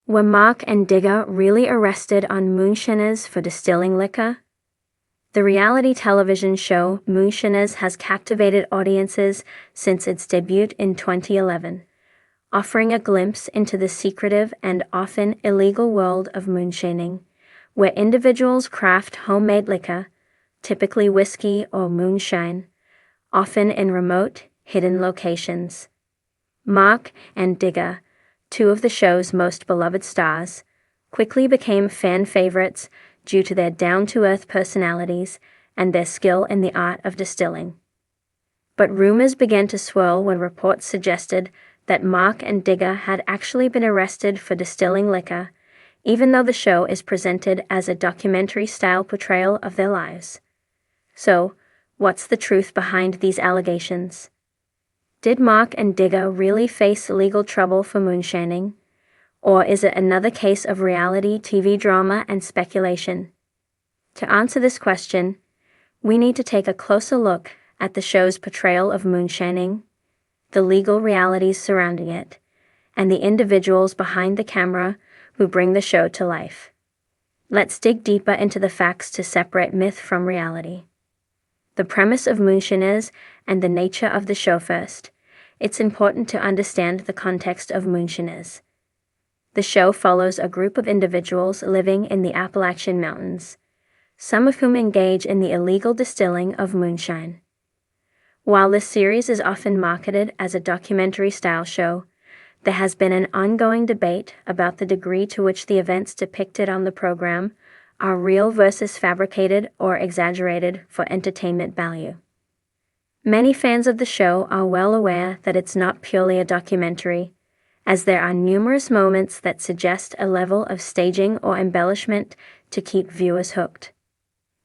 Were Mark and Digger really arrested on Moonshiners for distilling liquor? The reality television show Moonshiners has captivated audiences since its debut in 2011, offering a glimpse into the secretive and often illegal world of moonshining, where individuals craft homemade liquor, typically whiskey or moonshine, often in remote, hidden locations. Mark and Digger, two of the show's most beloved stars, quickly became fan favorites due to their down-to-earth personalities and their skill in the art of distilling. But rumors began to swirl when reports suggested that Mark and Digger had actually been arrested for distilling liquor, even though the show is presented as a documentary-style portrayal of their lives. So, what's the truth behind these allegations? Did Mark and Digger really face legal trouble for moonshining? Or is it another case of reality TV drama and speculation? To answer this question, we need to take a closer look at the show's portrayal of moonshining, the legal realities surrounding it, and the individuals behind the camera who bring the show to life. Let's dig deeper into the facts to separate myth from reality. The premise of Moonshiners and the nature of the show first. It's important to understand the context of Moonshiners. The show follows a group of individuals living in the Appalachian Mountains, some of whom engage in the illegal distilling of moonshine. While this series is often marketed as a documentary-style show, there has been an ongoing debate about the degree to which the events depicted on the program are real versus fabricated or exaggerated for entertainment value. Many fans of the show are well aware that it's not purely a documentary, as there are numerous moments that suggest a level of staging or embellishment to keep viewers hooked.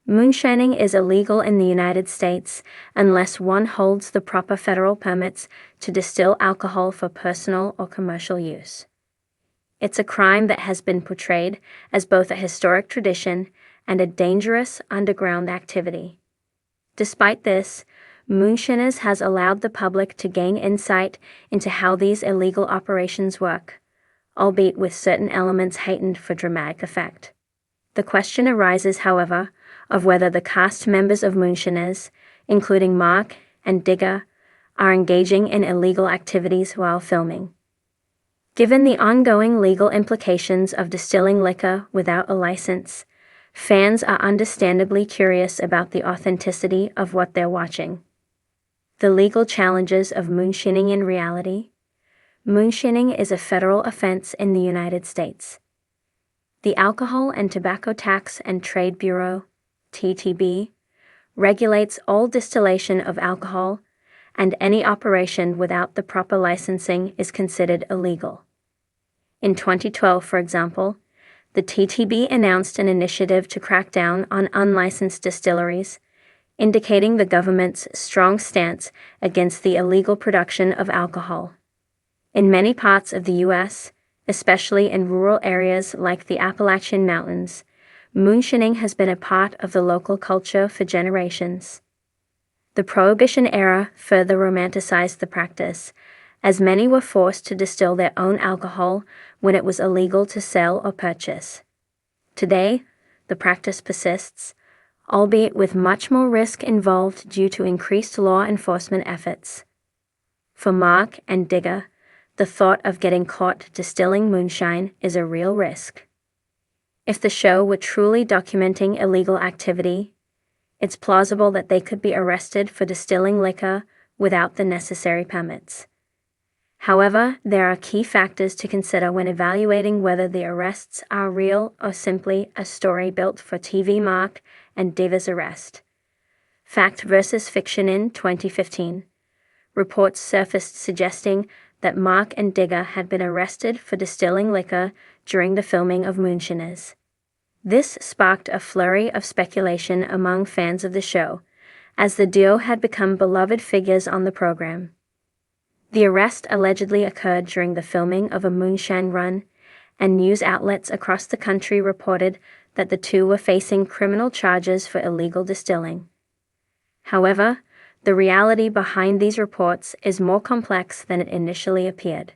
Moonshining is illegal in the United States unless one holds the proper federal permits to distill alcohol for personal or commercial use. It's a crime that has been portrayed as both a historic tradition and a dangerous underground activity. Despite this, Moonshiners has allowed the public to gain insight into how these illegal operations work, albeit with certain elements heightened for dramatic effect. The question arises, however, of whether the cast members of Moonshiners, including Mark and Digger, are engaging in illegal activities while filming. Given the ongoing legal implications of distilling liquor without a license, fans are understandably curious about the authenticity of what they're watching. The legal challenges of moonshining in reality. Moonshining is a federal offense in the United States. The Alcohol and Tobacco Tax and Trade Bureau, TTB, regulates all distillation of alcohol, and any operation without the proper licensing is considered illegal. In 2012, for example, the TTB announced an initiative to crack down on unlicensed distilleries, indicating the government's strong stance against the illegal production of alcohol. In many parts of the U.S., especially in rural areas like the Appalachian Mountains, moonshining has been a part of the local culture for generations. The Prohibition era further romanticized the practice, as many were forced to distill their own alcohol when it was illegal to sell or purchase. Today, the practice persists, albeit with much more risk involved due to increased law enforcement efforts. For Mark and Digger, the thought of getting caught distilling moonshine is a real risk. If the show were truly documenting illegal activity, it's plausible that they could be arrested for distilling liquor without the necessary permits. However, there are key factors to consider when evaluating whether the arrests are real or simply a story built for TV. Mark and Digger's arrest. Fact versus fiction. In 2015, reports surfaced suggesting that Mark and Digger had been arrested for distilling liquor during the filming of Moonshiners. This sparked a flurry of speculation among fans of the show, as the duo had become beloved figures on the program. The arrest allegedly occurred during the filming of a moonshine run, and news outlets across the country reported that the two were facing criminal charges for illegal distilling. However, the reality behind these reports is more complex than it initially appeared.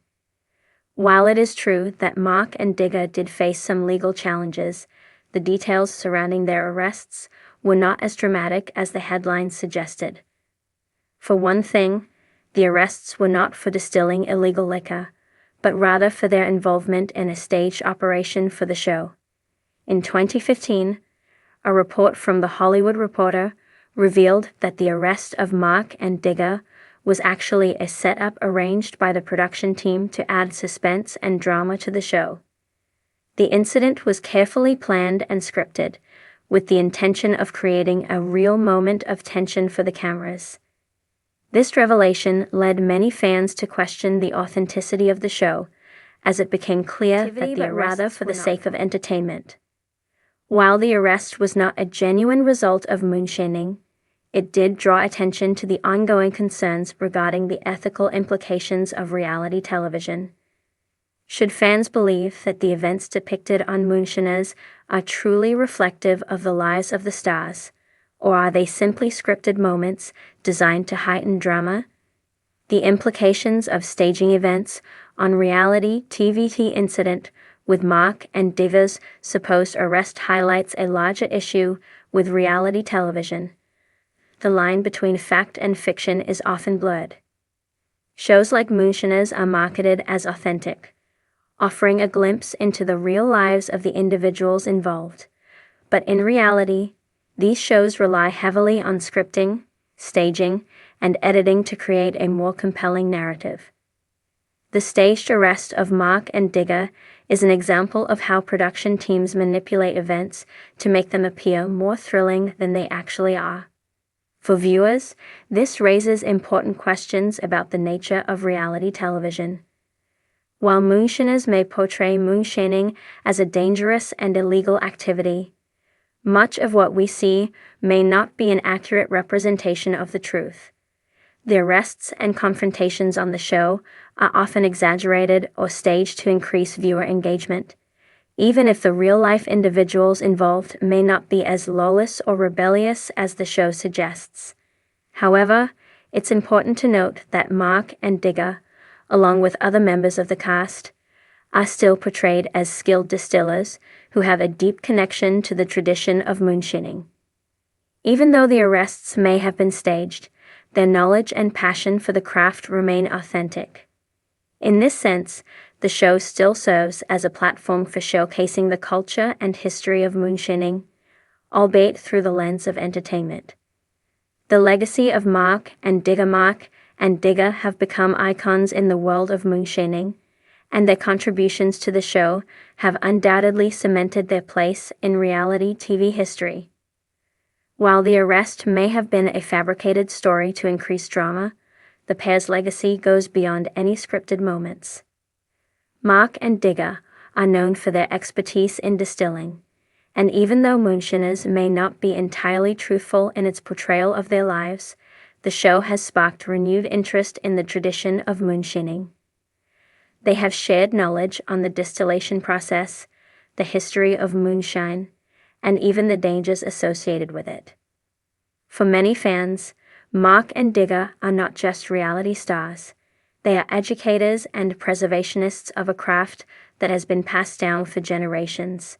While it is true that Mark and Digger did face some legal challenges, the details surrounding their arrests were not as dramatic as the headlines suggested. For one thing, the arrests were not for distilling illegal liquor, but rather for their involvement in a staged operation for the show. In 2015, a report from The Hollywood Reporter revealed that the arrest of Mark and Digger was actually a setup arranged by the production team to add suspense and drama to the show. The incident was carefully planned and scripted, with the intention of creating a real moment of tension for the cameras. This revelation led many fans to question the authenticity of the show, as it became clear that the rather for the sake of entertainment. While the arrest was not a genuine result of moonshining, it did draw attention to the ongoing concerns regarding the ethical implications of reality television. Should fans believe that the events depicted on Moonshiners are truly reflective of the lives of the stars, or are they simply scripted moments designed to heighten drama? The implications of staging events on reality TVT incident with Mark and Digger's supposed arrest highlights a larger issue with reality television. The line between fact and fiction is often blurred. Shows like Moonshiners are marketed as authentic, offering a glimpse into the real lives of the individuals involved. But in reality, these shows rely heavily on scripting, staging, and editing to create a more compelling narrative. The staged arrest of Mark and Digger is an example of how production teams manipulate events to make them appear more thrilling than they actually are. For viewers, this raises important questions about the nature of reality television. While Moonshiners may portray moonshining as a dangerous and illegal activity, much of what we see may not be an accurate representation of the truth. The arrests and confrontations on the show are often exaggerated or staged to increase viewer engagement, even if the real-life individuals involved may not be as lawless or rebellious as the show suggests. However, it's important to note that Mark and Digger, along with other members of the cast, are still portrayed as skilled distillers who have a deep connection to the tradition of moonshining. Even though the arrests may have been staged, their knowledge and passion for the craft remain authentic. In this sense, the show still serves as a platform for showcasing the culture and history of moonshining, albeit through the lens of entertainment. The legacy of Mark and Digger have become icons in the world of moonshining, and their contributions to the show have undoubtedly cemented their place in reality TV history. While the arrest may have been a fabricated story to increase drama, the pair's legacy goes beyond any scripted moments. Mark and Digger are known for their expertise in distilling, and even though Moonshiners may not be entirely truthful in its portrayal of their lives, the show has sparked renewed interest in the tradition of moonshining. They have shared knowledge on the distillation process, the history of moonshine, and even the dangers associated with it. For many fans, Mark and Digger are not just reality stars. They are educators and preservationists of a craft that has been passed down for generations.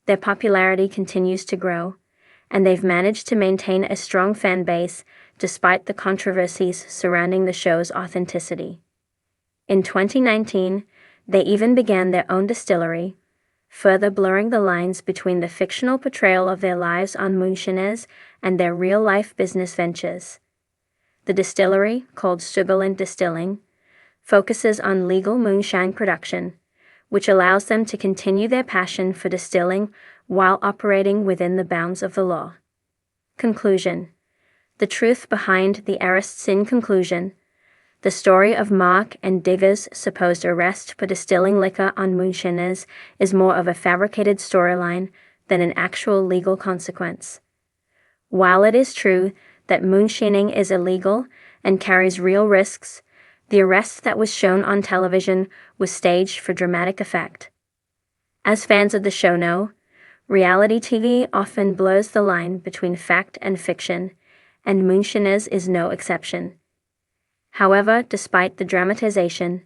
Their popularity continues to grow, and they've managed to maintain a strong fan base despite the controversies surrounding the show's authenticity. In 2019, they even began their own distillery, further blurring the lines between the fictional portrayal of their lives on Moonshiners and their real-life business ventures. The distillery, called Sugarland Distilling, focuses on legal moonshine production, which allows them to continue their passion for distilling while operating within the bounds of the law. Conclusion. The truth behind the arrests. In conclusion, the story of Mark and Digger's supposed arrest for distilling liquor on Moonshiners is more of a fabricated storyline than an actual legal consequence. While it is true that moonshining is illegal and carries real risks, the arrest that was shown on television was staged for dramatic effect. As fans of the show know, reality TV often blurs the line between fact and fiction, and Moonshiners is no exception. However, despite the dramatization,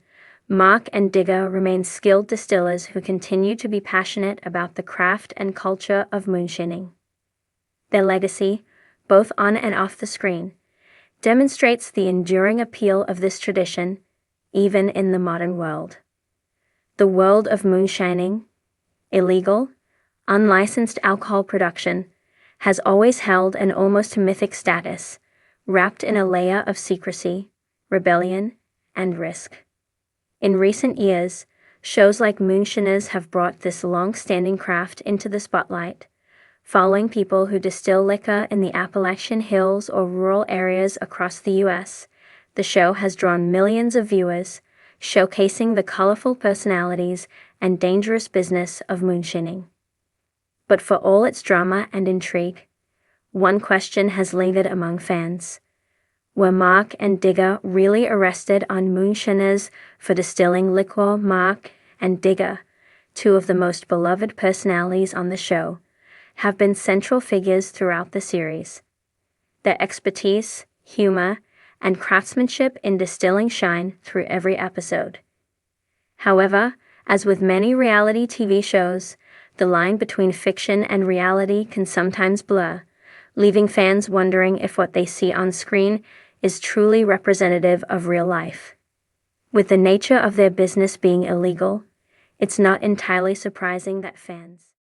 Mark and Digger remain skilled distillers who continue to be passionate about the craft and culture of moonshining. Their legacy, both on and off the screen, demonstrates the enduring appeal of this tradition, even in the modern world. The world of moonshining, illegal, unlicensed alcohol production, has always held an almost mythic status, wrapped in a layer of secrecy, rebellion, and risk. In recent years, shows like Moonshiners have brought this long-standing craft into the spotlight, following people who distill liquor in the Appalachian Hills or rural areas across the U.S. The show has drawn millions of viewers, showcasing the colorful personalities and dangerous business of moonshining. But for all its drama and intrigue, one question has lingered among fans. Were Mark and Digger really arrested on Moonshiners for distilling liquor? Mark and Digger, two of the most beloved personalities on the show, have been central figures throughout the series. Their expertise, humor, and craftsmanship in distilling shine through every episode. However, as with many reality TV shows, the line between fiction and reality can sometimes blur, leaving fans wondering if what they see on screen is truly representative of real life. With the nature of their business being illegal, it's not entirely surprising that fans